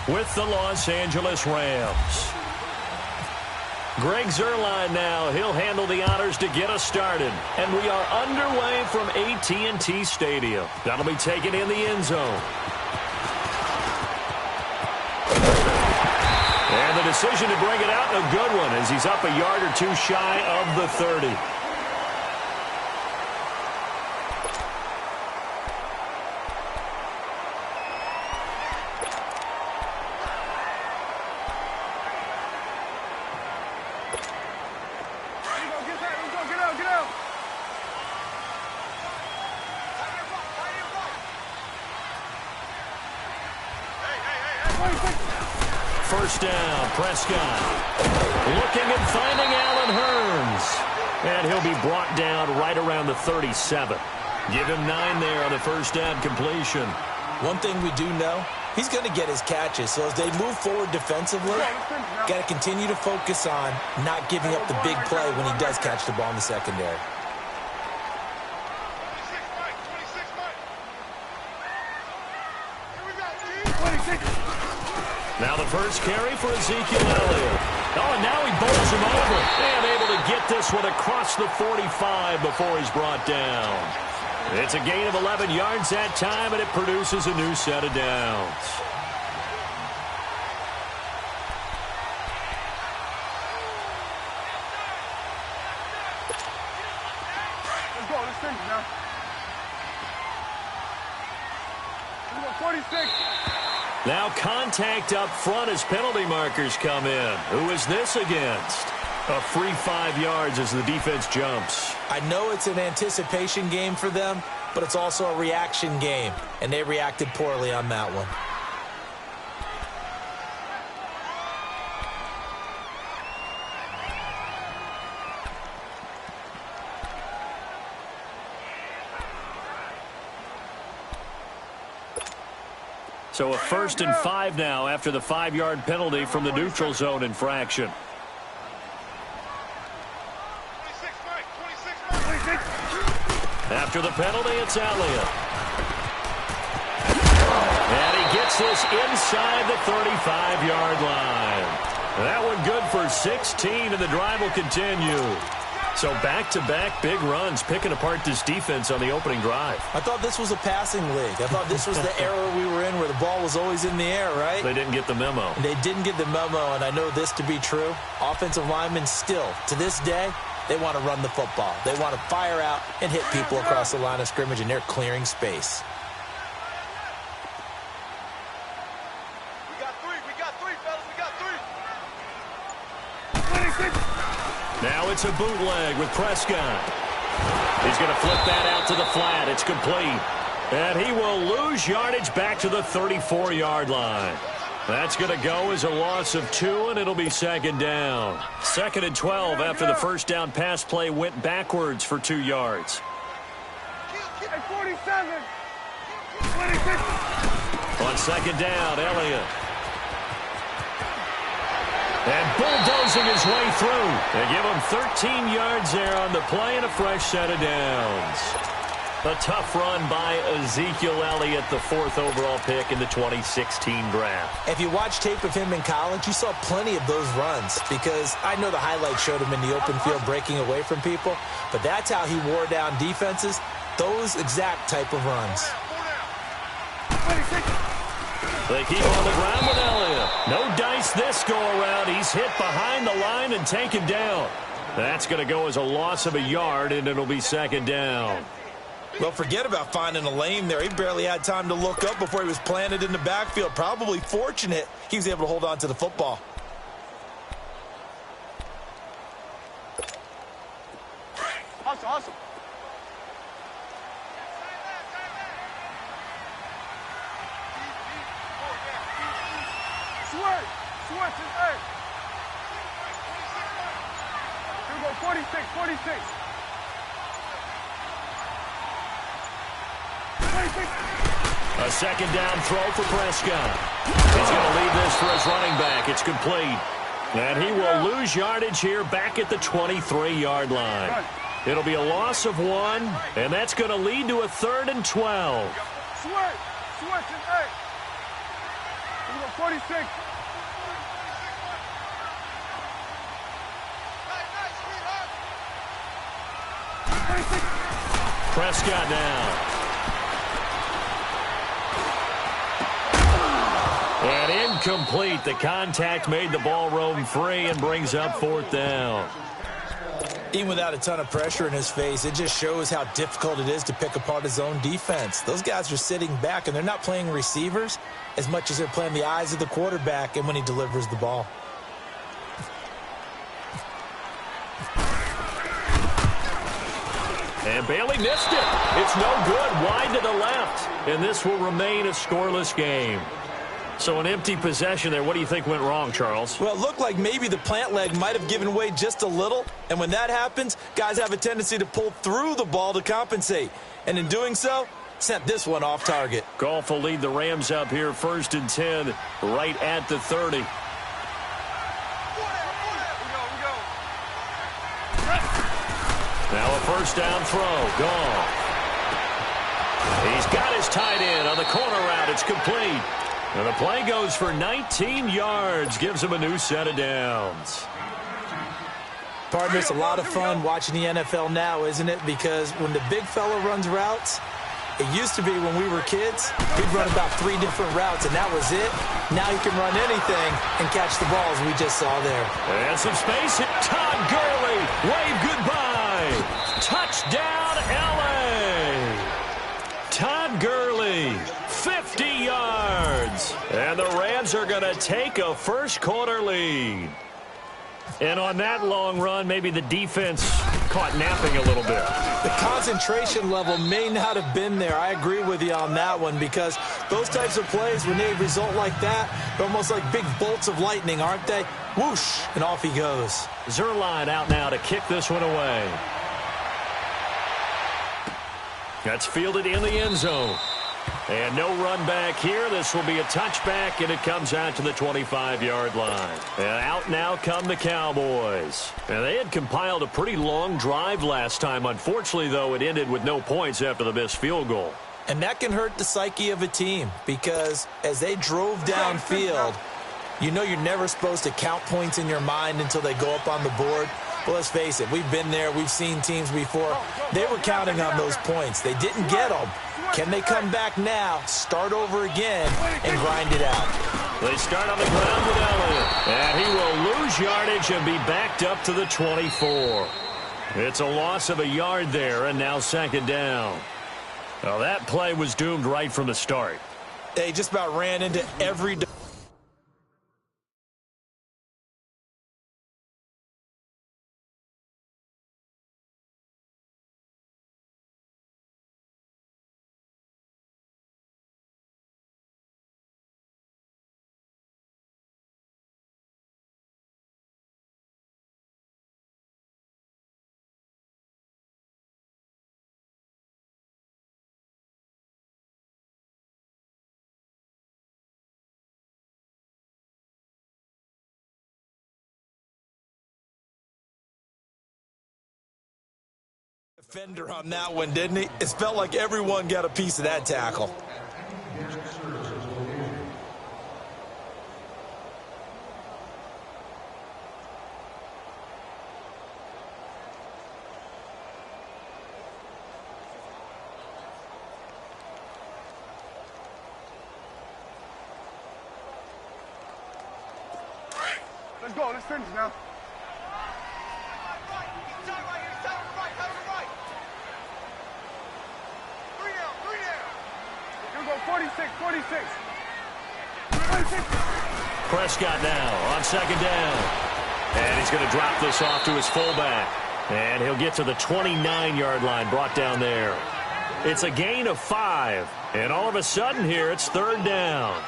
with the Los Angeles Rams. Greg Zuerlein now. He'll handle the honors to get us started. And we are underway from AT&T Stadium. That'll be taken in the end zone. And the decision to bring it out, a good one, as he's up a yard or two shy of the 30. First down, Prescott. Looking and finding Allen Hurns. And he'll be brought down right around the 37. Give him 9 there on the first down completion. One thing we do know, he's going to get his catches. So as they move forward defensively, got to continue to focus on not giving up the big play when he does catch the ball in the secondary. Now the first carry for Ezekiel Elliott. Oh, and now he bowls him over. And able to get this one across the 45 before he's brought down. It's a gain of 11 yards that time, and it produces a new set of downs. Let's go. Let's finish now. Let's go, 46. Now contact up front as penalty markers come in. Who is this against? A free 5 yards as the defense jumps. I know it's an anticipation game for them, but it's also a reaction game, and they reacted poorly on that one. So a 1st and 5 now after the 5-yard penalty from the neutral zone infraction. After the penalty, it's Elliott. And he gets this inside the 35-yard line. That one good for 16, and the drive will continue. So back-to-back big runs, picking apart this defense on the opening drive. I thought this was a passing league. I thought this was the era we were in where the ball was always in the air, right? They didn't get the memo. They didn't get the memo, and I know this to be true. Offensive linemen still, to this day, they want to run the football. They want to fire out and hit people across the line of scrimmage, and they're clearing space. We got three, fellas. We got three. Now it's a bootleg with Prescott. He's going to flip that out to the flat. It's complete. And he will lose yardage back to the 34-yard line. That's going to go as a loss of 2, and it'll be 2nd down. 2nd and 12 after the first down pass play went backwards for 2 yards. 47. On 2nd down, Elliott. And bulldozing his way through. They give him 13 yards there on the play and a fresh set of downs. A tough run by Ezekiel Elliott, the 4th overall pick in the 2016 draft. If you watch tape of him in college, you saw plenty of those runs because I know the highlights showed him in the open field breaking away from people, but that's how he wore down defenses, those exact type of runs. They keep on the ground with Elliott. No dice this go-around. He's hit behind the line and taken down. That's going to go as a loss of a yard, and it'll be 2nd down. Well, forget about finding a lane there. He barely had time to look up before he was planted in the backfield. Probably fortunate he was able to hold on to the football. Hustle. Switch is A. Here we go, 46. A 2nd down throw for Prescott. He's going to leave this for his running back. It's complete. And he will lose yardage here back at the 23-yard line. It'll be a loss of 1, and that's going to lead to a 3rd and 12. Switch is A. 46. Prescott now. And incomplete. The contact made the ball roam free and brings up 4th down. Even without a ton of pressure in his face, it just shows how difficult it is to pick apart his own defense. Those guys are sitting back, and they're not playing receivers as much as they're playing the eyes of the quarterback and when he delivers the ball. And Bailey missed it. It's no good. Wide to the left. And this will remain a scoreless game. So an empty possession there. What do you think went wrong, Charles? Well, it looked like maybe the plant leg might have given way just a little. And when that happens, guys have a tendency to pull through the ball to compensate. And in doing so, sent this one off target. Goff will lead the Rams up here 1st and 10 right at the 30. Now a 1st down throw. Goff. He's got his tight end on the corner route. It's complete. And the play goes for 19 yards. Gives him a new set of downs. Partner, it's a lot of fun watching the NFL now, isn't it? Because when the big fella runs routes, it used to be when we were kids, he'd run about 3 different routes, and that was it. Now he can run anything and catch the balls we just saw there. And some space. Todd Gurley. Wave goodbye. Touchdown, L.A. Todd Gurley, 50 yards. And the Rams are going to take a first-quarter lead. And on that long run, maybe the defense caught napping a little bit. The concentration level may not have been there. I agree with you on that one, because those types of plays, when they result like that, they're almost like big bolts of lightning, aren't they? Whoosh, and off he goes. Zerline out now to kick this one away. That's fielded in the end zone. And no run back here. This will be a touchback, and it comes out to the 25-yard line. And out now come the Cowboys. And they had compiled a pretty long drive last time. Unfortunately, though, it ended with no points after the missed field goal. And that can hurt the psyche of a team, because as they drove downfield, you know you're never supposed to count points in your mind until they go up on the board. But let's face it, we've been there. We've seen teams before. They were counting on those points. They didn't get them. Can they come back now, start over again, and grind it out? They start on the ground with Elliott. And he will lose yardage and be backed up to the 24. It's a loss of a yard there, and now 2nd down. Well, that play was doomed right from the start. They just about ran into every... Defender on that one, didn't he? It felt like everyone got a piece of that tackle. Let's go. Let's finish now. Here we go. 46. Prescott now on 2nd down. And he's going to drop this off to his fullback. And he'll get to the 29-yard line, brought down there. It's a gain of 5. And all of a sudden here, it's 3rd down.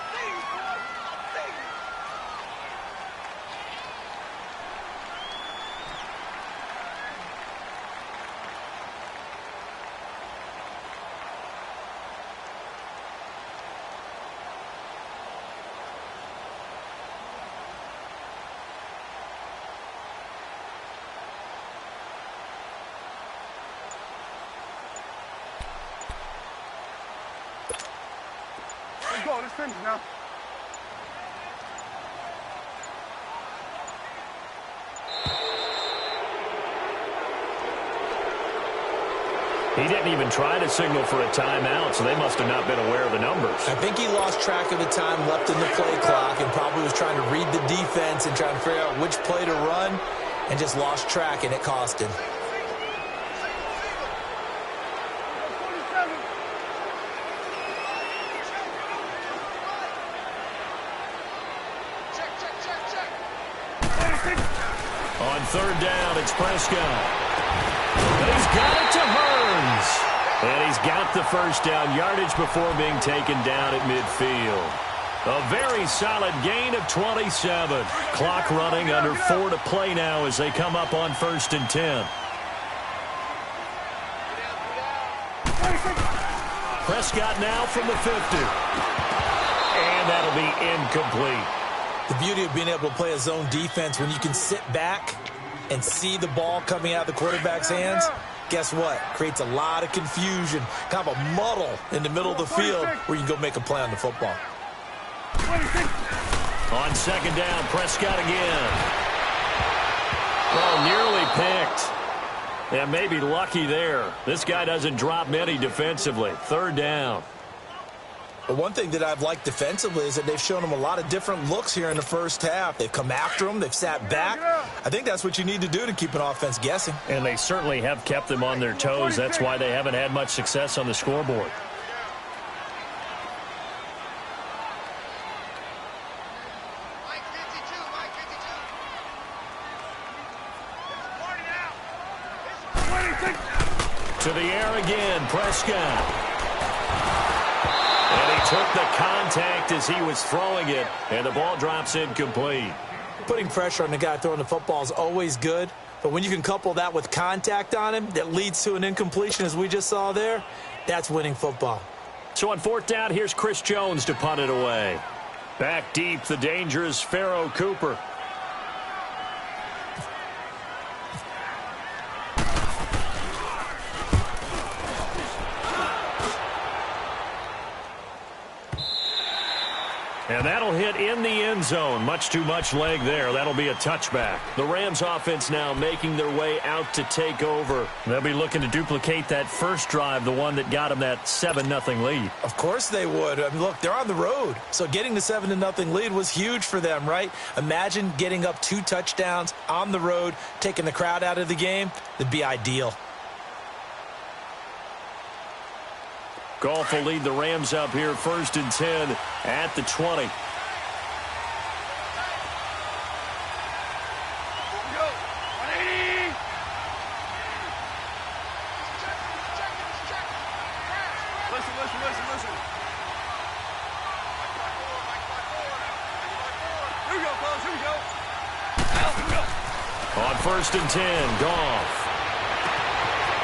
Let's go. Let's finish now. He didn't even try to signal for a timeout, so they must have not been aware of the numbers. I think he lost track of the time left in the play clock and probably was trying to read the defense and trying to figure out which play to run and just lost track, and it cost him. On third down, it's Prescott. And he's got it to Hearns. And he's got the first down yardage before being taken down at midfield. A very solid gain of 27. Clock running, under 4 to play now as they come up on 1st and 10. Prescott now from the 50. And that'll be incomplete. The beauty of being able to play a zone defense when you can sit back and see the ball coming out of the quarterback's hands, guess what? Creates a lot of confusion, kind of a muddle in the middle of the field where you can go make a play on the football. On second down, Prescott again. Oh, nearly picked. And maybe lucky there. This guy doesn't drop many defensively. Third down. But one thing that I've liked defensively is that they've shown him a lot of different looks here in the first half. They've come after him. They've sat back. I think that's what you need to do to keep an offense guessing. And they certainly have kept them on their toes. That's why they haven't had much success on the scoreboard. To the air again, Prescott. And he took the contact as he was throwing it, and the ball drops incomplete. Putting pressure on the guy throwing the football is always good, but when you can couple that with contact on him that leads to an incompletion, as we just saw there, that's winning football. So on fourth down, here's Chris Jones to punt it away. Back deep, the dangerous Pharaoh Cooper. And that'll hit in the end zone. Much too much leg there. That'll be a touchback. The Rams offense now making their way out to take over. They'll be looking to duplicate that first drive, the one that got them that 7-0 lead. Of course they would. I mean, look, they're on the road. So getting the 7-0 lead was huge for them, right? Imagine getting up 2 touchdowns on the road, taking the crowd out of the game. That'd be ideal. Goff will lead the Rams up here, 1st and 10 at the 20. Listen. Here we go, fellas. Here we go. On 1st and 10, Goff.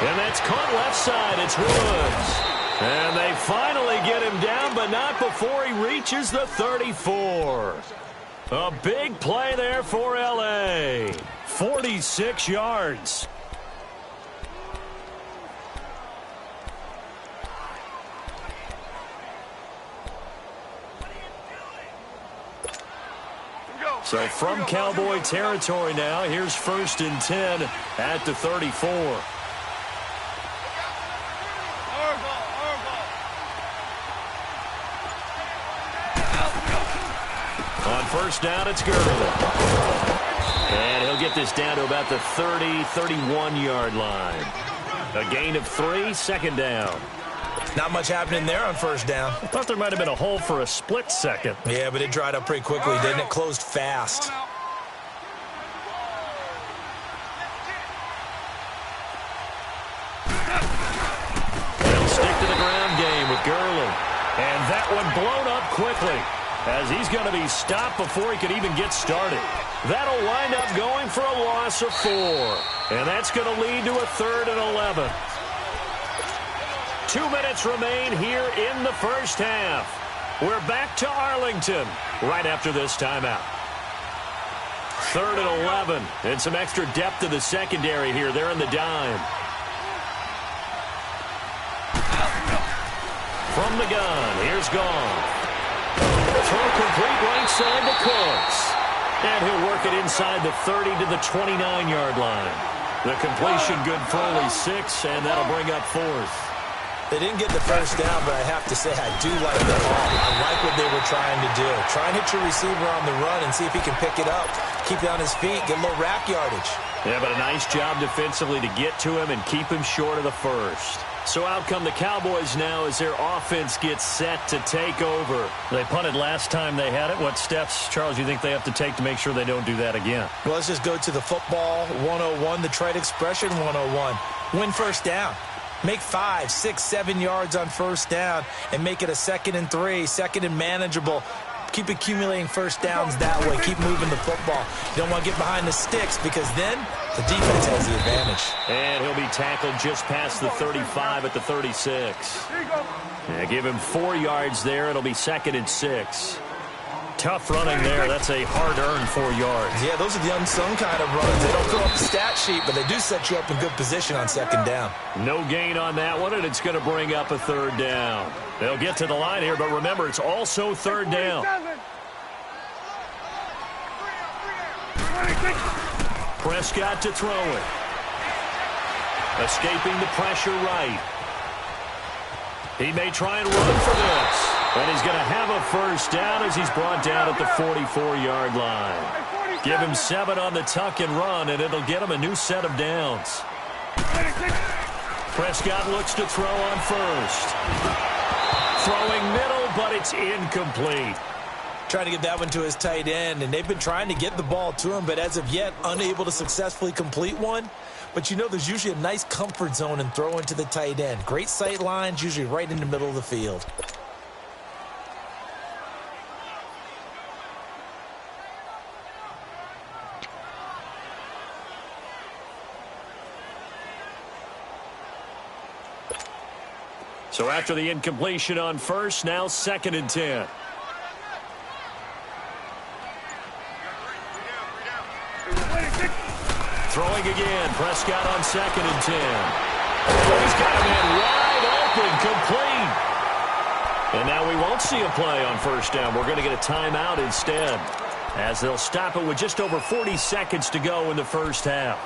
And that's caught left side. It's Woods. And they finally get him down, but not before he reaches the 34. A big play there for L.A. 46 yards. So from Cowboy territory now, here's 1st and 10 at the 34. On first down, it's Gurley. And he'll get this down to about the 30, 31-yard line. A gain of 3, 2nd down. Not much happening there on first down. I thought there might have been a hole for a split second. Yeah, but it dried up pretty quickly, didn't it? Closed fast. They'll stick to the ground game with Gurley. And that one blown up quickly, as he's going to be stopped before he could even get started. That'll wind up going for a loss of 4. And that's going to lead to a 3rd and 11. 2 minutes remain here in the first half. We're back to Arlington right after this timeout. 3rd and 11. And some extra depth to the secondary here. They're in the dime. From the gun, here's Goff. Throw complete right side to Cooks. And he'll work it inside the 30 to the 29-yard line. The completion good for only 6, and that'll bring up 4th. They didn't get the first down, but I have to say I do like the ball. I like what they were trying to do. Try and hit your receiver on the run and see if he can pick it up. Keep it on his feet, get a little rack yardage. Yeah, but a nice job defensively to get to him and keep him short of the first. So out come the Cowboys now as their offense gets set to take over. They punted last time they had it. What steps, Charles, you think they have to take to make sure they don't do that again? Well, let's just go to the football 101, the trade expression 101. Win first down. Make 5, 6, 7 yards on first down and make it a 2nd and 3, 2nd and manageable. Keep accumulating first downs that way. Keep moving the football. You don't want to get behind the sticks because then the defense has the advantage. And he'll be tackled just past the 35 at the 36. Yeah, give him 4 yards there. It'll be 2nd and 6. Tough running there. That's a hard-earned 4 yards. Yeah, those are the unsung kind of runs. They don't throw up the stat sheet, but they do set you up in good position on 2nd down. No gain on that one, and it's going to bring up a 3rd down. They'll get to the line here, but remember, it's also 3rd down. Prescott to throw it. Escaping the pressure right. He may try and run for this. And he's going to have a first down as he's brought down at the 44-yard line. Give him 7 on the tuck and run, and it'll get him a new set of downs. Prescott looks to throw on first. Throwing middle, but it's incomplete. Trying to get that one to his tight end, and they've been trying to get the ball to him, but as of yet, unable to successfully complete one. But you know there's usually a nice comfort zone in throwing to the tight end. Great sight lines, usually right in the middle of the field. So after the incompletion on first, now 2nd and 10. Throwing again. Prescott on 2nd and 10. He's got a man wide open, complete. And now we won't see a play on first down. We're going to get a timeout instead, as they'll stop it with just over 40 seconds to go in the first half.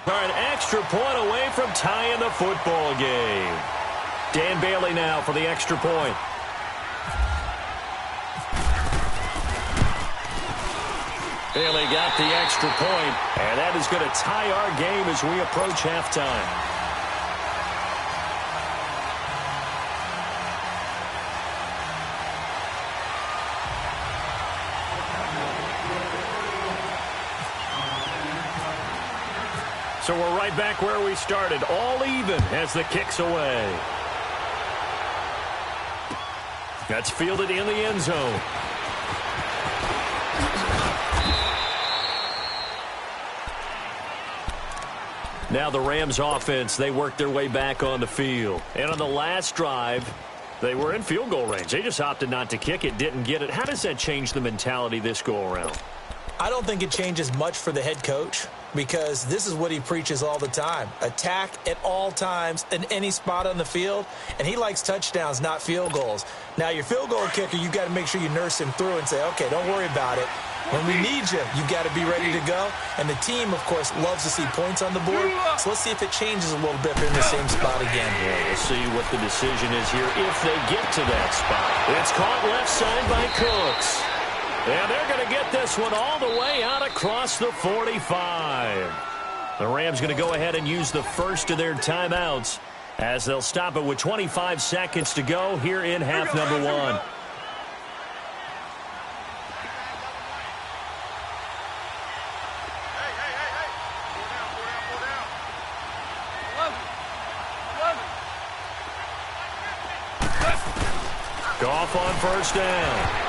An extra point away from tying the football game. Dan Bailey now for the extra point. Bailey got the extra point, and that is going to tie our game as we approach halftime. So we're right back where we started, all even as the kick's away. That's fielded in the end zone. Now the Rams offense, they worked their way back on the field. And on the last drive, they were in field goal range. They just opted not to kick it, didn't get it. How does that change the mentality this go-around? I don't think it changes much for the head coach, because this is what he preaches all the time. Attack at all times in any spot on the field, and he likes touchdowns, not field goals. Now, your field goal kicker, you've got to make sure you nurse him through and say, okay, don't worry about it. When we need you, you've got to be ready to go. And the team, of course, loves to see points on the board. So let's see if it changes a little bit if they're in the same spot again. Yeah, we'll see what the decision is here if they get to that spot. It's caught left side by Cooks. And they're going to get this one all the way out across the 45. The Rams going to go ahead and use the first of their timeouts as they'll stop it with 25 seconds to go here in half number one. Goff on first down.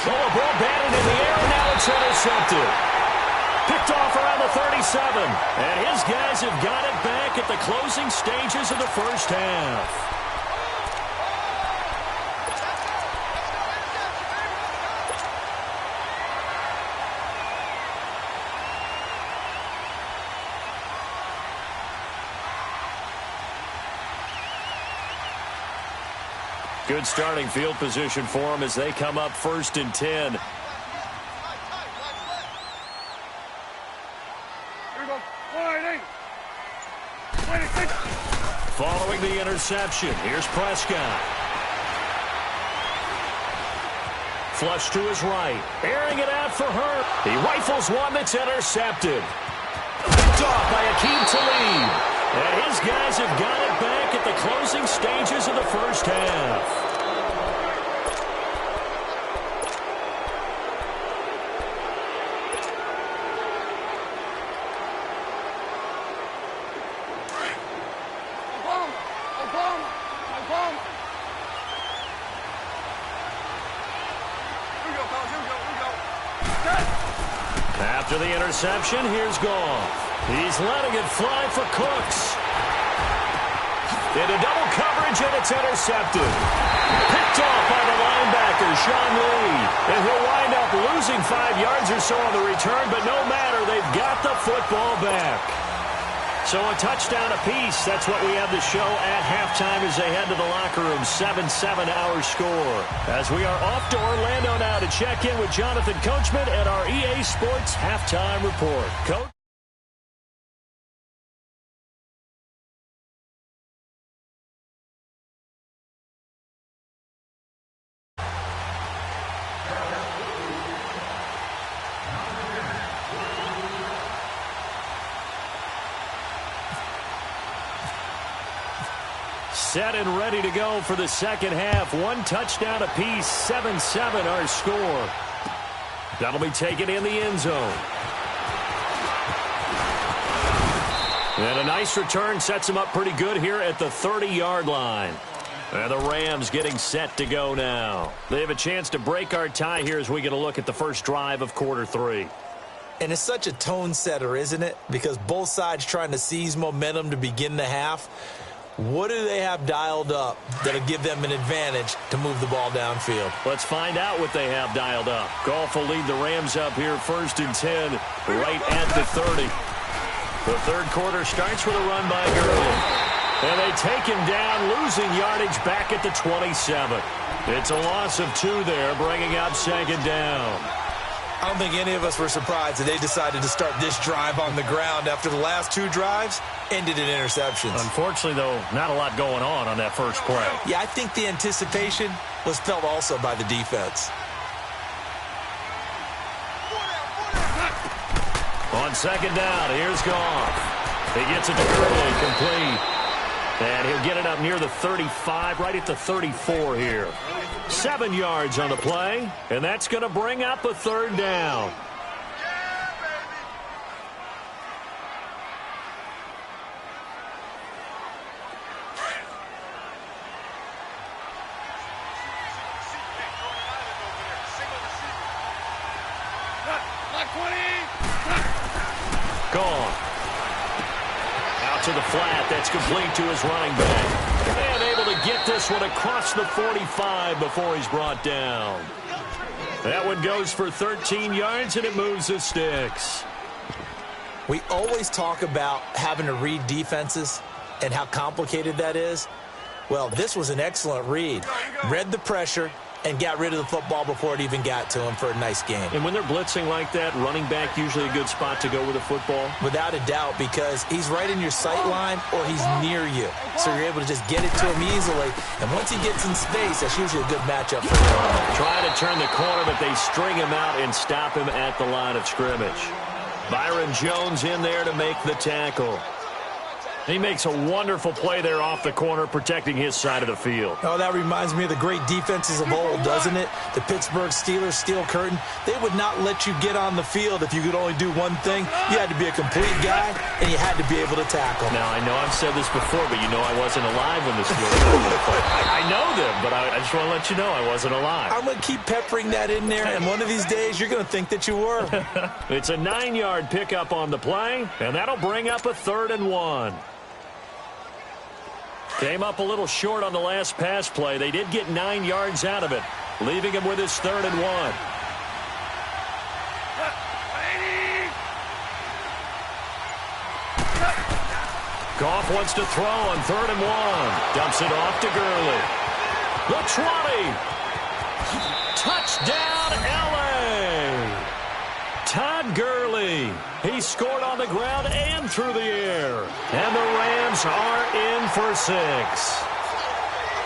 Oh, a ball batted in the air, and now it's intercepted. Picked off around the 36. 7. And his guys have got it back at the closing stages of the first half. Good starting field position for them as they come up 1st and 10. Here we go. 180. Following the interception, here's Prescott. Flush to his right. Airing it out for her. He rifles one that's intercepted. Picked off by Akeem Talib. And his guys have got it back at the closing stages of the first half. After the interception, here's Goff. He's letting it fly for Cooks. Into double coverage, and it's intercepted. Picked off by the linebacker, Sean Lee. And he'll wind up losing 5 yards or so on the return, but no matter, they've got the football back. So a touchdown apiece. That's what we have to show at halftime as they head to the locker room. 7-7 our score. As we are off to Orlando now to check in with Jonathan Coachman at our EA Sports Halftime Report. Coach? Set and ready to go for the second half. 1 touchdown apiece, 7-7 our score. That'll be taken in the end zone. And a nice return sets him up pretty good here at the 30-yard line. And the Rams getting set to go now. They have a chance to break our tie here as we get a look at the first drive of quarter 3. And it's such a tone setter, isn't it? Because both sides trying to seize momentum to begin the half. What do they have dialed up that'll give them an advantage to move the ball downfield? Let's find out what they have dialed up. Goff will lead the Rams up here 1st and 10 right at the 30. The third quarter starts with a run by Gurley. And they take him down, losing yardage back at the 27. It's a loss of 2 there, bringing up 2nd down. I don't think any of us were surprised that they decided to start this drive on the ground after the last 2 drives ended in interceptions. Unfortunately, though, not a lot going on that first play. Yeah, I think the anticipation was felt also by the defense. On 2nd down, here's Goff. He gets it to Gurley, complete. And he'll get it up near the 35, right at the 34 here. 7 yards on the play, and that's going to bring up a 3rd down. Gone. Out to the flat. That's complete to his running back. And able to get this one across the 45 before he's brought down. That one goes for 13 yards, and it moves the sticks. We always talk about having to read defenses and how complicated that is. Well, this was an excellent read. Read the pressure and got rid of the football before it even got to him for a nice game. And when they're blitzing like that, running back usually a good spot to go with the football? Without a doubt, because he's right in your sight line or he's near you. So you're able to just get it to him easily. And once he gets in space, that's usually a good matchup for him. Trying to turn the corner, but they string him out and stop him at the line of scrimmage. Byron Jones in there to make the tackle. He makes a wonderful play there off the corner, protecting his side of the field. Oh, that reminds me of the great defenses of old, doesn't it? The Pittsburgh Steelers steel curtain. They would not let you get on the field if you could only do one thing. You had to be a complete guy, and you had to be able to tackle. Now, I know I've said this before, but you know I wasn't alive when the Steelers played. I know them, but I just want to let you know I wasn't alive. I'm going to keep peppering that in there, and one of these days you're going to think that you were. It's a 9-yard pickup on the play, and that'll bring up a 3rd and 1. Came up a little short on the last pass play. They did get 9 yards out of it, leaving him with his 3rd and 1. Goff wants to throw on 3rd and 1. Dumps it off to Gurley. The 20. Touchdown, L.A. Todd Gurley. He scored on the ground and through the air. And the Rams are in for 6.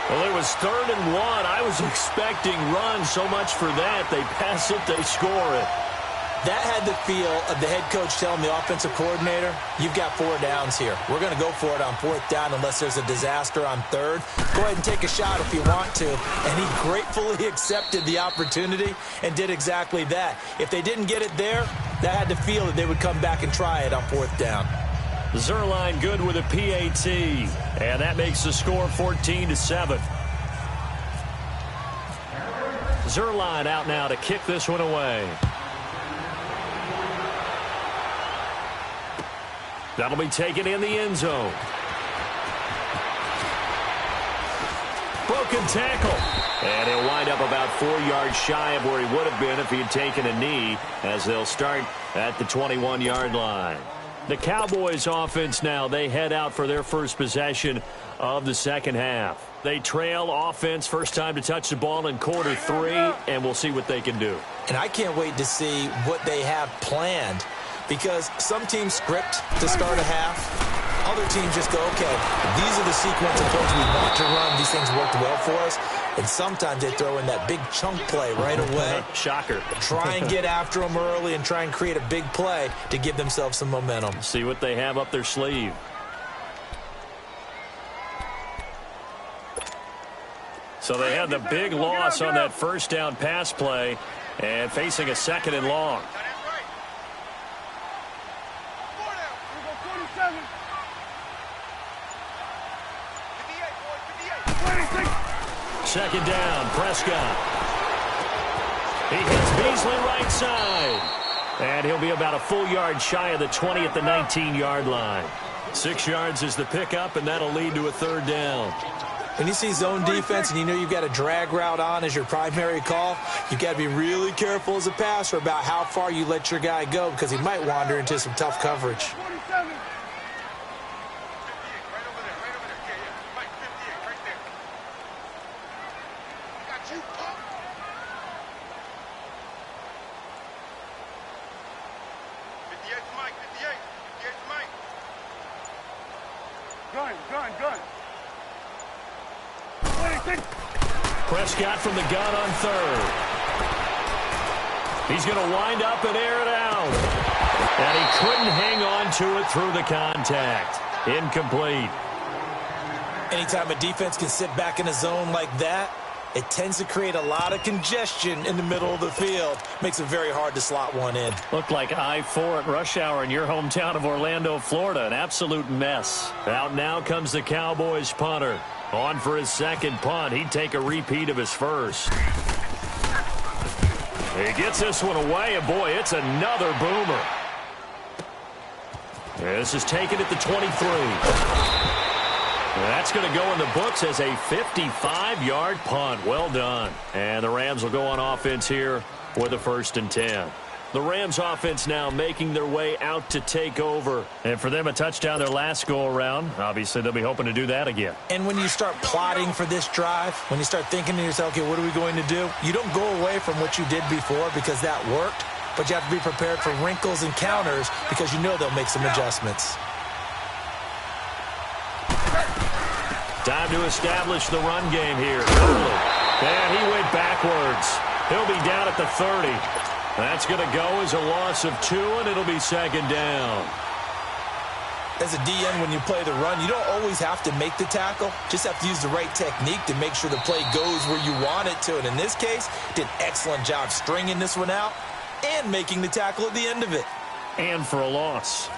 Well, it was 3rd and 1. I was expecting run so much for that. They pass it, they score it. That had the feel of the head coach telling the offensive coordinator, you've got 4 downs here. We're going to go for it on 4th down unless there's a disaster on 3rd. Go ahead and take a shot if you want to. And he gratefully accepted the opportunity and did exactly that. If they didn't get it there, that had the feel that they would come back and try it on 4th down. Zerline good with a PAT. And that makes the score 14-7. Zerline out now to kick this one away. That'll be taken in the end zone. Broken tackle. And he'll wind up about 4 yards shy of where he would have been if he had taken a knee, as they'll start at the 21-yard line. The Cowboys offense now, they head out for their first possession of the second half. They trail offense, first time to touch the ball in quarter 3, and we'll see what they can do. And I can't wait to see what they have planned, because some teams script to start a half. Other teams just go, okay, these are the sequence of plays we want to run. These things worked well for us. And sometimes they throw in that big chunk play right away. Shocker. Try and get after them early and try and create a big play to give themselves some momentum. See what they have up their sleeve. So they had the big loss on that first down pass play and facing a 2nd and long. Second down, Prescott. He hits Beasley right side. And he'll be about a full yard shy of the 20 at the 19-yard line. 6 yards is the pickup, and that'll lead to a 3rd down. When you see zone defense and you know you've got a drag route on as your primary call, you've got to be really careful as a passer about how far you let your guy go, because he might wander into some tough coverage. Prescott from the gun on 3rd. He's going to wind up and air it out. And he couldn't hang on to it through the contact. Incomplete. Anytime a defense can sit back in a zone like that, it tends to create a lot of congestion in the middle of the field. Makes it very hard to slot one in. Looked like I-4 at rush hour in your hometown of Orlando, Florida. An absolute mess. Out now comes the Cowboys punter. On for his second punt. He'd take a repeat of his first. He gets this one away, and boy, it's another boomer. This is taken at the 23. That's going to go in the books as a 55-yard punt. Well done. And the Rams will go on offense here with a 1st and 10. The Rams offense now making their way out to take over. And for them, a touchdown their last go-around. Obviously, they'll be hoping to do that again. And when you start plotting for this drive, when you start thinking to yourself, okay, what are we going to do? You don't go away from what you did before because that worked, but you have to be prepared for wrinkles and counters because you know they'll make some adjustments. Time to establish the run game here. And he went backwards. He'll be down at the 30. That's going to go as a loss of 2, and it'll be 2nd down. As a DN, when you play the run, you don't always have to make the tackle. Just have to use the right technique to make sure the play goes where you want it to. And in this case, did an excellent job stringing this one out and making the tackle at the end of it. And for a loss.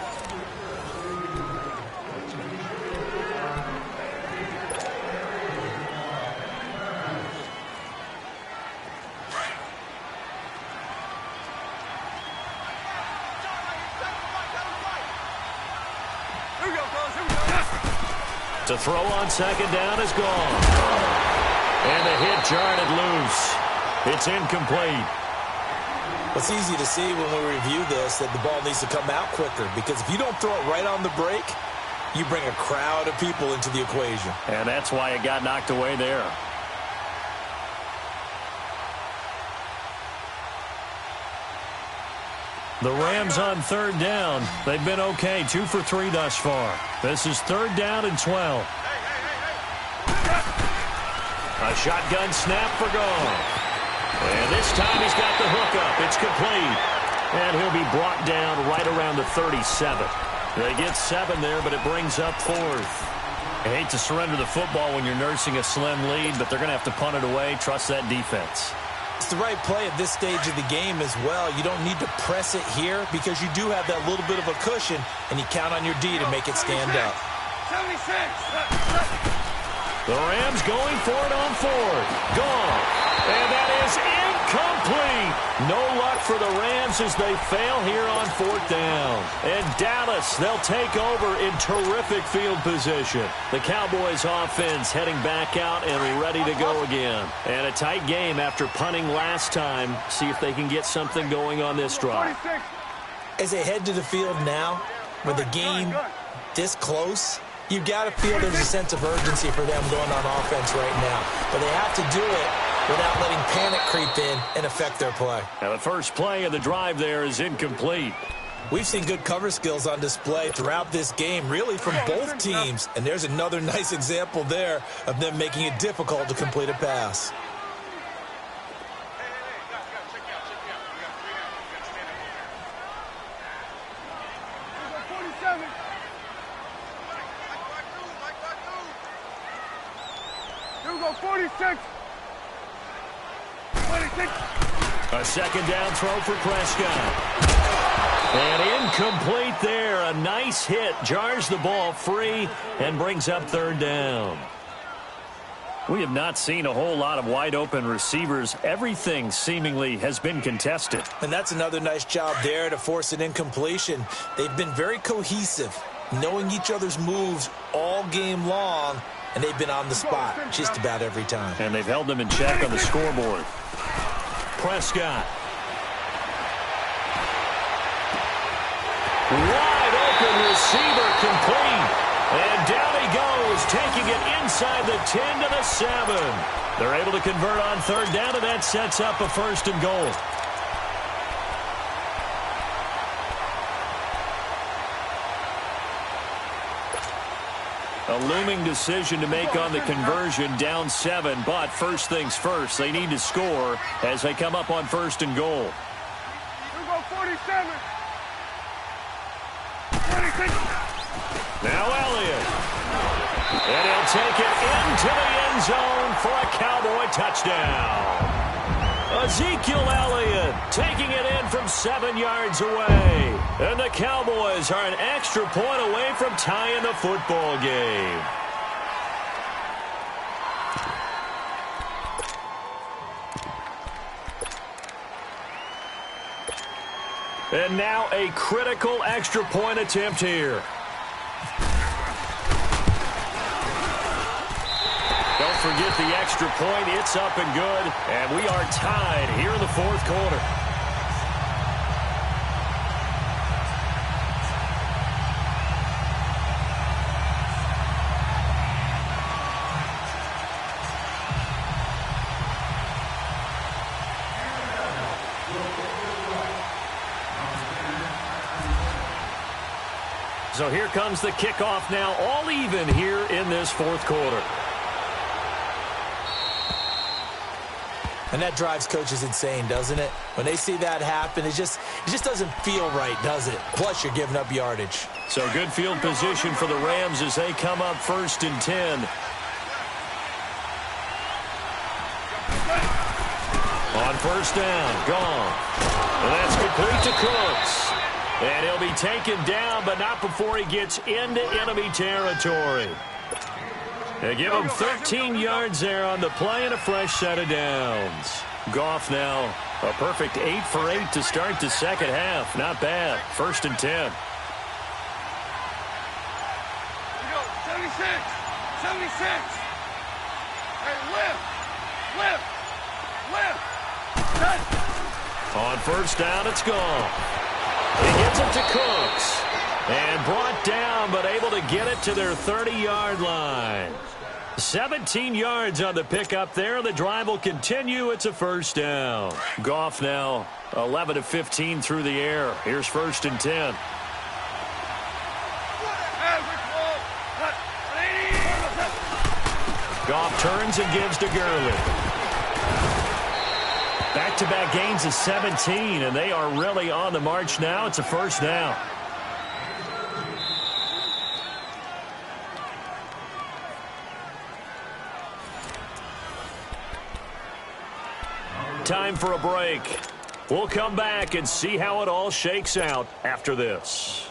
To throw on second down is gone. And the hit jarred it loose. It's incomplete. It's easy to see when we review this that the ball needs to come out quicker, because if you don't throw it right on the break, you bring a crowd of people into the equation. And that's why it got knocked away there. The Rams on third down. They've been okay, 2 for 3 thus far. This is third down and 12. A shotgun snap for Gone. And this time he's got the hook up. It's complete. And he'll be brought down right around the 37. They get 7 there, but it brings up 4th. I hate to surrender the football when you're nursing a slim lead, but they're going to have to punt it away. Trust that defense. It's the right play at this stage of the game as well. You don't need to press it here because you do have that little bit of a cushion, and you count on your D to make it stand up. 76. The Rams going for it on 4th. Gone. And that is incomplete. No luck for the Rams as they fail here on 4th down. And Dallas, they'll take over in terrific field position. The Cowboys offense heading back out and ready to go again. And a tight game after punting last time. See if they can get something going on this drive. As they head to the field now, with the game this close, you've got to feel there's a sense of urgency for them going on offense right now. But they have to do it without letting panic creep in and affect their play. Now the first play of the drive there is incomplete. We've seen good cover skills on display throughout this game, really from both teams. And there's another nice example there of them making it difficult to complete a pass. Here we go, 46. 26. A second down throw for Prescott. And incomplete there. A nice hit. Jars the ball free and brings up third down. We have not seen a whole lot of wide open receivers. Everything seemingly has been contested. And that's another nice job there to force an incompletion. They've been very cohesive, knowing each other's moves all game long, and they've been on the spot just about every time. And they've held them in check on the scoreboard. Prescott. Wide open receiver complete. And down he goes, taking it inside the 10 to the 7. They're able to convert on third down, and that sets up a 1st and goal. A looming decision to make on the conversion, down 7, but first things first, they need to score as they come up on 1st and goal. Here we go, 47. 46. Now Elliott. And he'll take it into the end zone for a Cowboy touchdown. Ezekiel Elliott taking it in from 7 yards away. And the Cowboys are an extra point away from tying the football game. And now a critical extra point attempt here. Don't forget the extra point. It's up and good. And we are tied here in the 4th quarter. So here comes the kickoff now, all even here in this 4th quarter. And that drives coaches insane, doesn't it? When they see that happen, it just doesn't feel right, does it? Plus, you're giving up yardage. So good field position for the Rams as they come up 1st and 10. On 1st down, gone. And that's complete to Cooks. And he'll be taken down, but not before he gets into enemy territory. They give him 13 yards there on the play and a fresh set of downs. Goff now a perfect 8 for 8 to start the second half. Not bad. 1st and 10. Here we go. 76. 76. Hey, lift. On 1st down, it's gone. He gets it to Cooks. And brought down, but able to get it to their 30-yard line. 17 yards on the pickup there. The drive will continue. It's a 1st down. Goff now 11 of 15 through the air. Here's 1st and 10. Goff turns and gives to Gurley. Back-to-back gains of 17, and they are really on the march now. It's a 1st down. Time for a break. We'll come back and see how it all shakes out after this.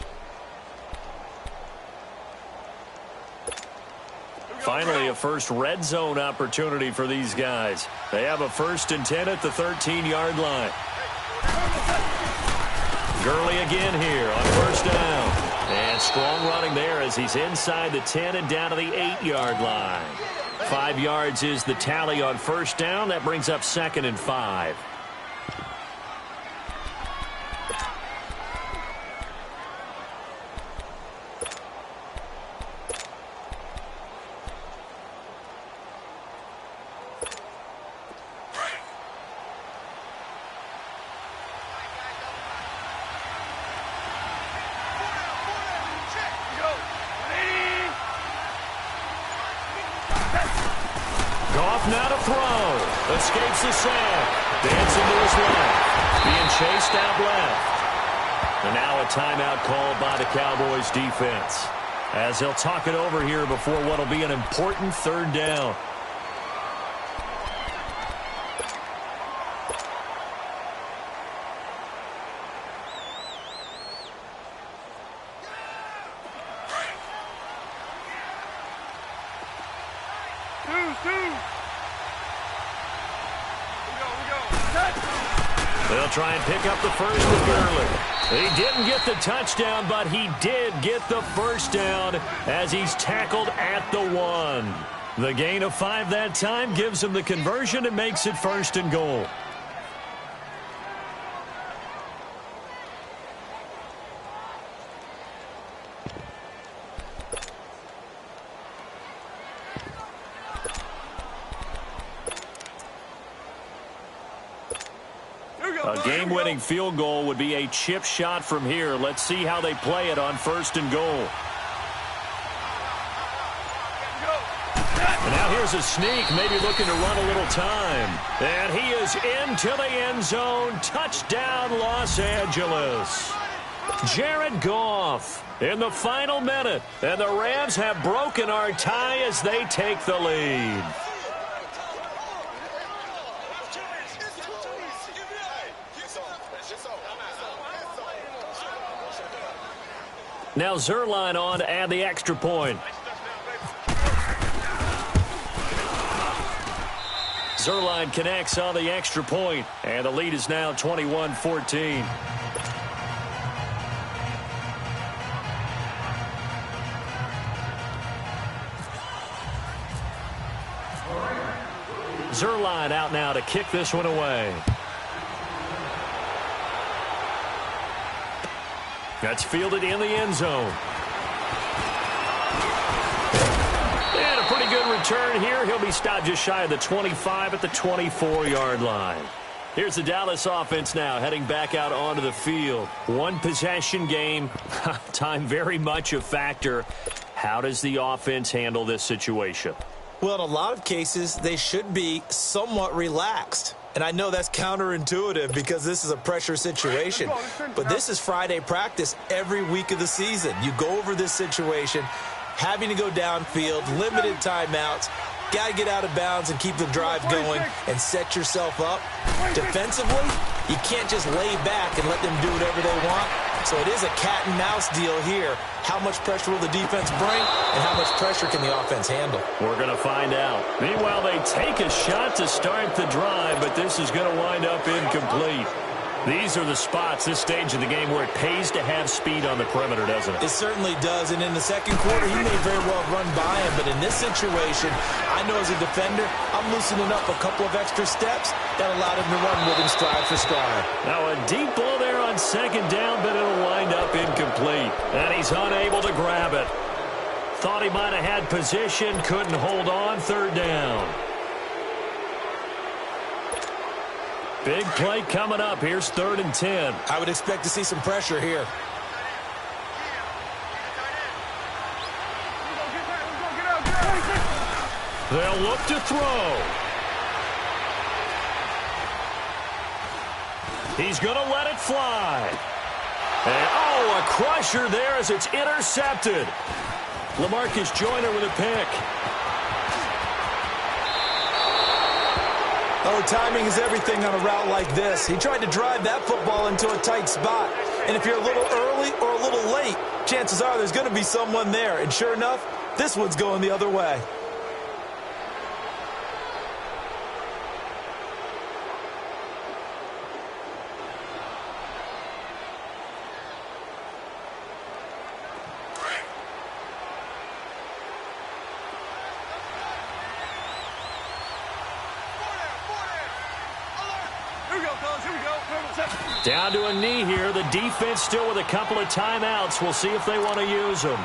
Finally, a first red zone opportunity for these guys. They have a 1st and 10 at the 13-yard line. Gurley again here on 1st down. And strong running there as he's inside the 10 and down to the 8-yard line. 5 yards is the tally on 1st down. That brings up 2nd and 5. Now to throw. Escapes the sack. Dancing to his left. Being chased out left. And now a timeout called by the Cowboys defense, as they'll talk it over here before what will be an important 3rd down. They'll try and pick up the first with Gurley. He didn't get the touchdown, but he did get the 1st down as he's tackled at the 1. The gain of 5 that time gives him the conversion and makes it 1st and goal. A game-winning field goal would be a chip shot from here. Let's see how they play it on 1st and goal. And now here's a sneak, maybe looking to run a little time. And he is into the end zone. Touchdown, Los Angeles. Jared Goff in the final minute. And the Rams have broken our tie as they take the lead. Now Zerline on to add the extra point. Zerline connects on the extra point, and the lead is now 21-14. Zerline out now to kick this one away. That's fielded in the end zone. And a pretty good return here. He'll be stopped just shy of the 25 at the 24-yard line. Here's the Dallas offense now heading back out onto the field. One possession game. Time very much a factor. How does the offense handle this situation? Well, in a lot of cases, they should be somewhat relaxed. And I know that's counterintuitive because this is a pressure situation. But this is Friday practice every week of the season. You go over this situation, having to go downfield, limited timeouts, got to get out of bounds and keep the drive going and set yourself up. Defensively, you can't just lay back and let them do whatever they want. So it is a cat and mouse deal here. How much pressure will the defense bring, and how much pressure can the offense handle? We're going to find out. Meanwhile, they take a shot to start the drive, but this is going to wind up incomplete. These are the spots, this stage of the game, where it pays to have speed on the perimeter, doesn't it? It certainly does, and in the second quarter, he may very well run by him, but in this situation, I know as a defender, I'm loosening up a couple of extra steps that allowed him to run with him stride for stride. Now a deep ball there on second down, but it'll wind up incomplete, and he's unable to grab it. Thought he might have had position, couldn't hold on, third down. Big play coming up. Here's 3rd and 10. I would expect to see some pressure here. They'll look to throw. He's going to let it fly. And, oh, a crusher there as it's intercepted. LaMarcus Joyner with a pick. Oh, timing is everything on a route like this. He tried to drive that football into a tight spot. And if you're a little early or a little late, chances are there's going to be someone there. And sure enough, this one's going the other way. Down to a knee here. The defense still with a couple of timeouts. We'll see if they want to use them.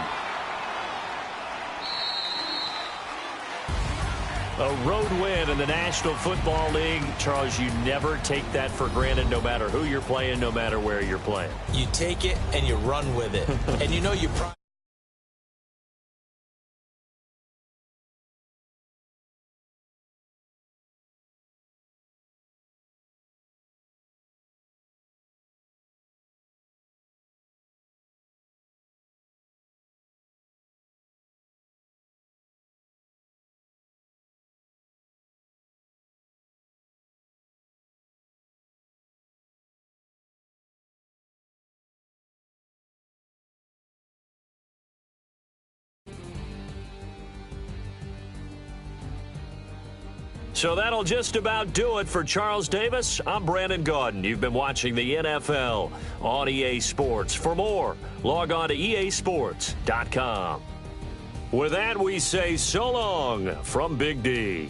A road win in the National Football League. Charles, you never take that for granted no matter who you're playing, no matter where you're playing. You take it and you run with it. And you know you So that'll just about do it for Charles Davis. I'm Brandon Gaudin. You've been watching the NFL on EA Sports. For more, log on to easports.com. With that, we say so long from Big D.